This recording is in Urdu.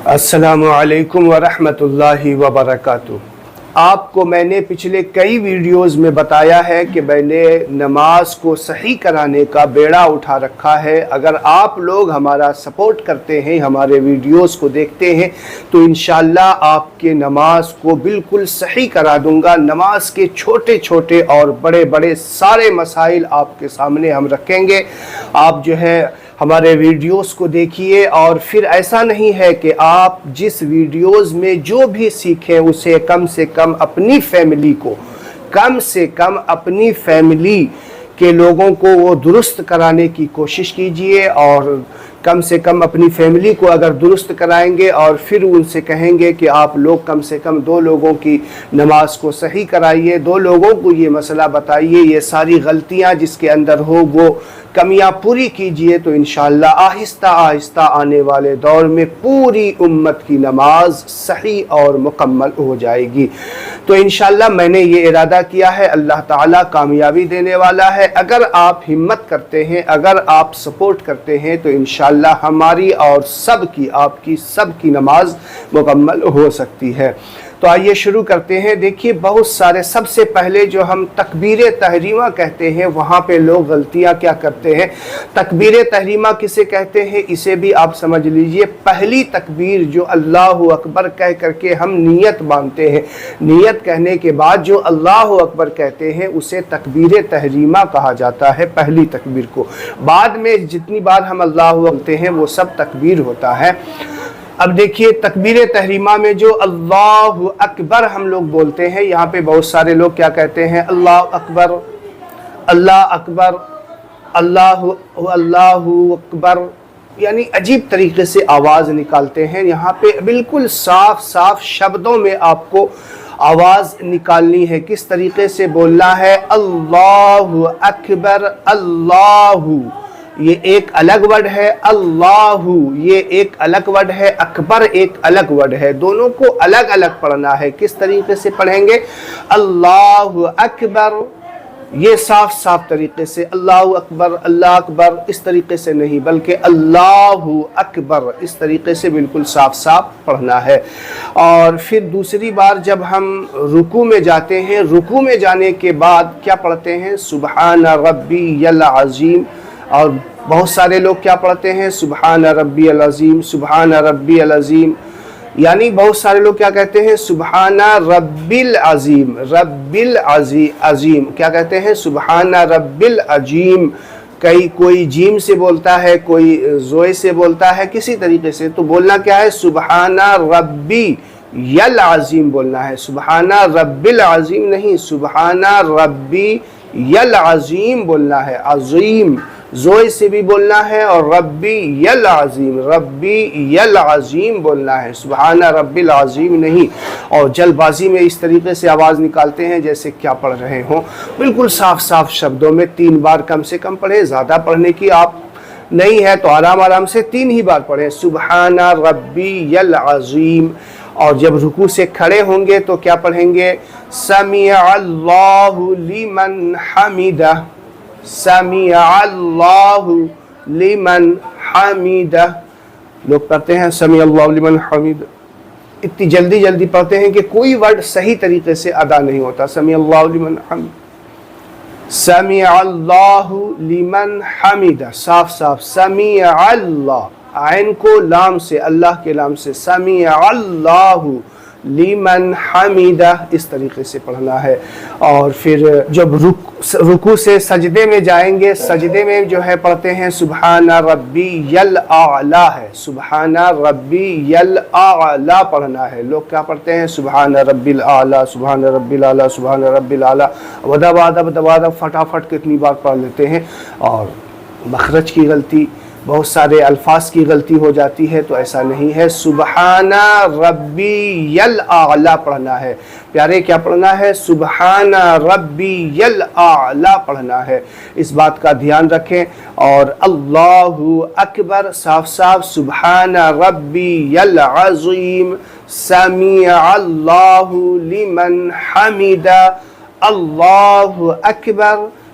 السلام علیکم ورحمۃ اللہ وبرکاتہ۔ آپ کو میں نے پچھلے کئی ویڈیوز میں بتایا ہے کہ میں نے نماز کو صحیح کرانے کا بیڑا اٹھا رکھا ہے۔ اگر آپ لوگ ہمارا سپورٹ کرتے ہیں، ہمارے ویڈیوز کو دیکھتے ہیں، تو انشاءاللہ آپ کے نماز کو بالکل صحیح کرا دوں گا۔ نماز کے چھوٹے چھوٹے اور بڑے بڑے سارے مسائل آپ کے سامنے ہم رکھیں گے۔ آپ جو ہے ہمارے ویڈیوز کو دیکھیے، اور پھر ایسا نہیں ہے کہ آپ جس ویڈیوز میں جو بھی سیکھیں اسے کم سے کم اپنی فیملی کے لوگوں کو وہ درست کرانے کی کوشش کیجئے، اور کم سے کم اپنی فیملی کو اگر درست کرائیں گے اور پھر ان سے کہیں گے کہ آپ لوگ کم سے کم 2 لوگوں کی نماز کو صحیح کرائیے، 2 لوگوں کو یہ مسئلہ بتائیے، یہ ساری غلطیاں جس کے اندر ہو وہ کمیاں پوری کیجئے، تو انشاءاللہ آہستہ آہستہ آنے والے دور میں پوری امت کی نماز صحیح اور مکمل ہو جائے گی۔ تو انشاءاللہ میں نے یہ ارادہ کیا ہے، اللہ تعالیٰ کامیابی دینے والا ہے۔ اگر آپ ہمت کرتے ہیں، اگر آپ سپورٹ کرتے ہیں، تو انشاءاللہ ہماری اور آپ کی سب کی نماز مکمل ہو سکتی ہے۔ تو آئیے شروع کرتے ہیں۔ دیکھیے بہت سارے، سب سے پہلے جو ہم تکبیر تحریمہ کہتے ہیں، وہاں پہ لوگ غلطیاں کیا کرتے ہیں۔ تکبیر تحریمہ کسے کہتے ہیں اسے بھی آپ سمجھ لیجئے۔ پہلی تکبیر جو اللہ اکبر کہہ کر کے ہم نیت باندھتے ہیں، نیت کہنے کے بعد جو اللہ اکبر کہتے ہیں اسے تکبیر تحریمہ کہا جاتا ہے، پہلی تکبیر کو۔ بعد میں جتنی بار ہم اللہ بولتے ہیں وہ سب تکبیر ہوتا ہے۔ اب دیکھیے تکبیر تحریمہ میں جو اللہ اکبر ہم لوگ بولتے ہیں، یہاں پہ بہت سارے لوگ کیا کہتے ہیں، اللہ اکبر، اللہ اکبر، اللہ اکبر، یعنی عجیب طریقے سے آواز نکالتے ہیں۔ یہاں پہ بالکل صاف شبدوں میں آپ کو آواز نکالنی ہے، کس طریقے سے بولنا ہے، اللہ اکبر، اللہ، یہ ایک الگ ورڈ ہے، اللہ یہ ایک الگ ورڈ ہے، اکبر ایک الگ ورڈ ہے، دونوں کو الگ الگ پڑھنا ہے۔ کس طریقے سے پڑھیں گے، اللہ اکبر، یہ صاف طریقے سے اللہ اکبر اس طریقے سے نہیں، بلکہ اللہ اکبر اس طریقے سے بالکل صاف پڑھنا ہے۔ اور پھر دوسری بار جب ہم رکوع میں جاتے ہیں، رکوع میں جانے کے بعد کیا پڑھتے ہیں، سبحان ربی العظیم، اور بہت سارے لوگ کیا پڑھتے ہیں، سبحان ربی العظیم، سبحان ربی العظیم، یعنی بہت سارے لوگ کیا کہتے ہیں، سبحان ربی العظیم، ربی العظیم کیا کہتے ہیں، سبحان ربی العظیم۔ کوئی جیم سے بولتا ہے، کوئی زوئے سے بولتا ہے، کسی طریقے سے، تو بولنا کیا ہے، سبحان ربی العظیم بولنا ہے، سبحان ربی العظیم نہیں، سبحان ربی العظیم بولنا ہے، عظیم زوئے سے بھی بولنا ہے، اور ربی العظیم بولنا ہے، سبحان ربی العظیم نہیں۔ اور جلد بازی میں اس طریقے سے آواز نکالتے ہیں جیسے کیا پڑھ رہے ہوں، بالکل صاف شبدوں میں 3 بار کم سے کم پڑھیں، زیادہ پڑھنے کی آپ نہیں ہے تو آرام سے 3 ہی بار پڑھیں، سبحان ربی العظیم۔ اور جب رکوع سے کھڑے ہوں گے تو کیا پڑھیں گے، سمیع اللہ لمن حمدہ، سمیع اللہ لمن حمدہ، لوگ پڑھتے ہیں سمیع اللہ لمن حمدہ، اتنی جلدی پڑھتے ہیں کہ کوئی ورڈ صحیح طریقے سے ادا نہیں ہوتا، سمیع اللہ لمن حمدہ، سمیع اللہ لمن حمدہ، صاف سمیع اللہ، عین کو لام سے، اللہ کے لام سے، سمیع اللہ لمن حمیدہ، اس طریقے سے پڑھنا ہے۔ اور پھر جب رکوع سے سجدے میں جائیں گے، سجدے میں جو ہے پڑھتے ہیں سبحان ربی الاعلی ہے، سبحان ربی الاعلی پڑھنا ہے۔ لوگ کیا پڑھتے ہیں، سبحان ربی الاعلی، سبحان ربی الاعلی، سبحان ربی الاعلی، دبا فٹافٹ کتنی بار پڑھ لیتے ہیں، اور مخرج کی غلطی، بہت سارے الفاظ کی غلطی ہو جاتی ہے، تو ایسا نہیں ہے، سبحان ربی الاعلی پڑھنا ہے۔ پیارے کیا پڑھنا ہے، سبحان ربی الاعلی پڑھنا ہے، اس بات کا دھیان رکھیں۔ اور اللہ اکبر صاف سبحان ربی العظیم، سمیع اللہ لمن حمدہ، اللہ اکبر،